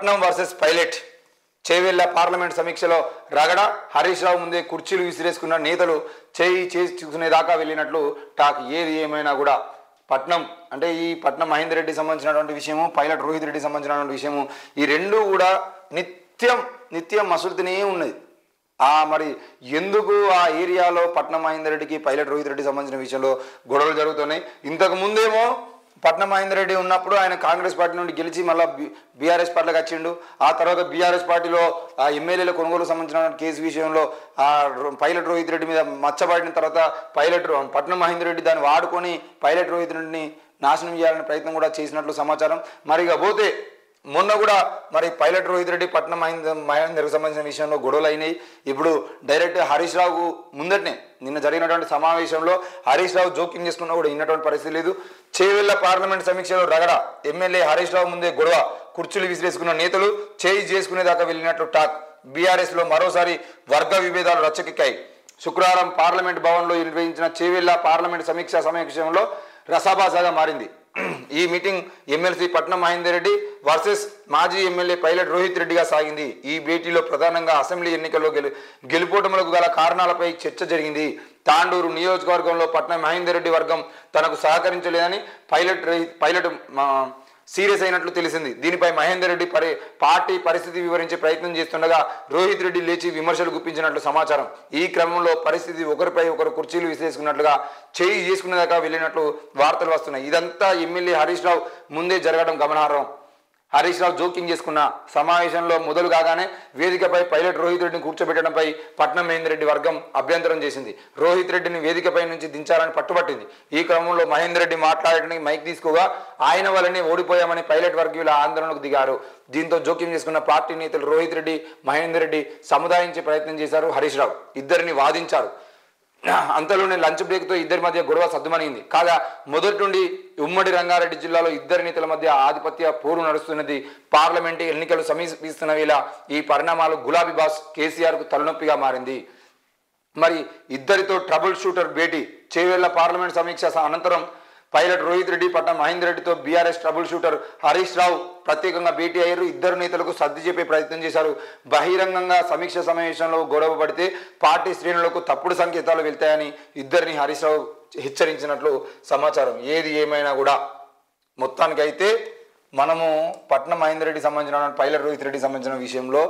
పట్నం versus pilot Chevella parliament సమీక్షలో రగడ హరీష్ రావు ముందే కుర్చీలు విసిరేసుకున్న నేతలు చేయి చేసుకునేదాకా వెళ్ళినట్లు టాక్. ఏది ఏమైనా కూడా పట్నం అంటే ఈ పట్నం మహేందర్ రెడ్డి సంబంధించినటువంటి విషయము, పైలట్ రోహిత్ రెడ్డి సంబంధించినటువంటి విషయము, ఈ రెండు కూడా నిత్యం మసులుతూనే ఉన్నది. మరి ఎందుకు ఆ ఏరియాలో పట్నం మహేందర్ రెడ్డికి పైలట్ రోహిత్ రెడ్డి సంబంధించిన విషయంలో గొడవలు జరుగుతున్నాయి. ఇంతకు ముందేమో పట్నం మహేందర్ రెడ్డి ఉన్నప్పుడు ఆయన కాంగ్రెస్ పార్టీ నుండి గెలిచి మళ్ళీ బీఆర్ఎస్ పార్టీలోకి వచ్చిండు. ఆ తర్వాత బీఆర్ఎస్ పార్టీలో ఆ ఎమ్మెల్యేల కొనుగోలు సంబంధించిన కేసు విషయంలో ఆ పైలట్ రోహిత్ రెడ్డి మీద మచ్చబడిన తర్వాత పట్నం మహేందర్ రెడ్డి దాన్ని వాడుకొని పైలట్ రోహిత్ రెడ్డిని నాశనం చేయాలనే ప్రయత్నం కూడా చేసినట్లు సమాచారం. మరి ఇక పోతే మొన్న కూడా మరి పైలట్ రోహిత్ రెడ్డి పట్నం మహేందర్కి సంబంధించిన విషయంలో గొడవలు అయినాయి. ఇప్పుడు డైరెక్ట్ హరీష్ రావుకు ముందటనే నిన్న జరిగినటువంటి సమావేశంలో హరీష్ రావు జోక్యం చేసుకున్నా కూడా ఇన్నటువంటి పరిస్థితి లేదు. చేవెళ్ల పార్లమెంట్ సమీక్షలో రగడ ఎమ్మెల్యే హరీష్ రావు ముందే గొడవ, కుర్చీలు విసిరేసుకున్న నేతలు చేయి చేసుకునేదాకా వెళ్ళినట్లు టాక్. బీఆర్ఎస్లో మరోసారి వర్గ విభేదాలు రచ్చకెక్కాయి. శుక్రవారం పార్లమెంట్ భవన్లో నిర్వహించిన చేవెళ్ల పార్లమెంట్ సమీక్షా సమావేశంలో రసాభాసగా మారింది. ఈ మీటింగ్ ఎమ్మెల్సీ పట్నం మహేందర్ రెడ్డి వర్సెస్ మాజీ ఎమ్మెల్యే పైలట్ రోహిత్ రెడ్డిగా సాగింది. ఈ భేటీలో ప్రధానంగా అసెంబ్లీ ఎన్నికల్లో గెలుపోటములకు గల కారణాలపై చర్చ జరిగింది. తాండూరు నియోజకవర్గంలో పట్నం మహేందర్ రెడ్డి వర్గం తనకు సహకరించలేదని పైలట్ సీరియస్ అయినట్లు తెలిసింది. దీనిపై మహేందర్ రెడ్డి పార్టీ పరిస్థితి వివరించే ప్రయత్నం చేస్తుండగా రోహిత్ రెడ్డి లేచి విమర్శలు గుప్పించినట్లు సమాచారం. ఈ క్రమంలో పరిస్థితి ఒకరిపై ఒకరు కుర్చీలు విసిరేసుకున్నట్లుగా చేయి చేసుకునేదాకా వెళ్ళినట్లు వార్తలు వస్తున్నాయి. ఇదంతా ఎమ్మెల్యే హరీష్ రావు ముందే జరగడం గమనార్హం. హరీష్ రావు జోక్యం చేసుకున్న సమావేశంలో మొదలు కాగానే వేదికపై పైలట్ రోహిత్ రెడ్డిని కూర్చోబెట్టడంపై పట్నం మహేందర్ రెడ్డి వర్గం అభ్యంతరం చేసింది. రోహిత్ రెడ్డిని వేదికపై నుంచి దించాలని పట్టుబట్టింది. ఈ క్రమంలో మహేందర్ రెడ్డి మాట్లాడడానికి మైక్ తీసుకోగా ఆయన వల్లనే ఓడిపోయామని పైలట్ వర్గీయుల ఆందోళనకు దిగారు. దీంతో జోక్యం చేసుకున్న పార్టీ నేతలు రోహిత్ రెడ్డి, మహేందర్ రెడ్డి సముదాయించే ప్రయత్నం చేశారు. హరీష్ రావు ఇద్దరిని వాదించారు. అంతలోనే లంచ్ బ్రేక్తో ఇద్దరి మధ్య గొడవ సద్దుమణింది. కాగా మొదటి నుండి ఉమ్మడి రంగారెడ్డి జిల్లాలో ఇద్దరు నేతల మధ్య ఆధిపత్య పోరు నడుస్తున్నది. పార్లమెంటు ఎన్నికలు సమీపిస్తున్న వేళ ఈ పరిణామాలు గులాబీ బాస్ కేసీఆర్కు తలనొప్పిగా మారింది. మరి ఇద్దరితో ట్రబుల్ షూటర్ భేటీ. చేవెళ్ల పార్లమెంట్ సమీక్ష అనంతరం పైలట్ రోహిత్ రెడ్డి, పట్నం మహేందర్ రెడ్డితో BRS trouble shooter Harish Rao ప్రత్యేకంగా భేటీ అయ్యారు. ఇద్దరు నేతలకు సర్ది చెప్పే ప్రయత్నం చేశారు. బహిరంగంగా సమీక్ష సమావేశంలో గొడవ పడితే పార్టీ శ్రేణులకు తప్పుడు సంకేతాలు వెళ్తాయని ఇద్దరిని హరీష్ రావు హెచ్చరించినట్లు సమాచారం. ఏది ఏమైనా కూడా మొత్తానికైతే మనము పట్నం మహేందర్ రెడ్డి సంబంధించిన పైలట్ రోహిత్ రెడ్డి సంబంధించిన విషయంలో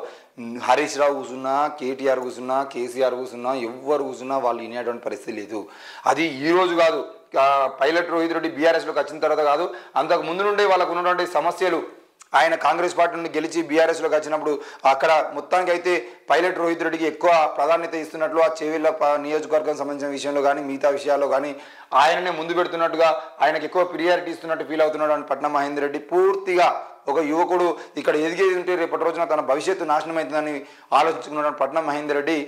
హరీష్ రావు కూర్చున్నా, కేటీఆర్ కూర్చున్నా, కేసీఆర్ కూర్చున్నా, ఎవరు కూర్చున్నా వాళ్ళు వినేటువంటి పరిస్థితి లేదు. అది ఈరోజు కాదు, పైలట్ రోహిత్ రెడ్డి బీఆర్ఎస్లోకి వచ్చిన తర్వాత కాదు, అంతకు ముందు నుండే వాళ్ళకు ఉన్నటువంటి సమస్యలు. ఆయన కాంగ్రెస్ పార్టీ నుండి గెలిచి బీఆర్ఎస్లోకి వచ్చినప్పుడు అక్కడ మొత్తానికి అయితే పైలట్ రోహిత్ రెడ్డికి ఎక్కువ ప్రాధాన్యత ఇస్తున్నట్లు ఆ చేవెళ్ల నియోజకవర్గం సంబంధించిన విషయంలో కానీ మిగతా విషయాల్లో కానీ ఆయననే ముందు పెడుతున్నట్టుగా, ఆయనకు ఎక్కువ ప్రియారిటీ ఇస్తున్నట్టు ఫీల్ అవుతున్నాడు అని పట్నం మహేందర్ రెడ్డి. పూర్తిగా ఒక యువకుడు ఇక్కడ ఎదిగేది ఉంటే రేపటి రోజున తన భవిష్యత్తు నాశనం అవుతుందని ఆలోచించుకున్నాడు పట్నం మహేందర్ రెడ్డి.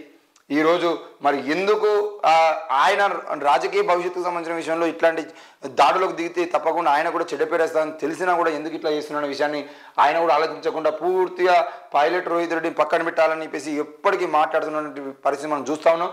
ఈరోజు మరి ఎందుకు ఆయన రాజకీయ భవిష్యత్తుకు సంబంధించిన విషయంలో ఇట్లాంటి దాడులకు దిగితే తప్పకుండా ఆయన కూడా చెడ్డపేరేస్తానని తెలిసినా కూడా ఎందుకు ఇట్లా చేస్తున్న విషయాన్ని ఆయన కూడా ఆలోచించకుండా పూర్తిగా పైలట్ రోహిత్ రెడ్డిని పక్కన పెట్టాలని చెప్పేసి ఎప్పటికీ మాట్లాడుతున్నటువంటి పరిస్థితి మనం చూస్తా ఉన్నాం.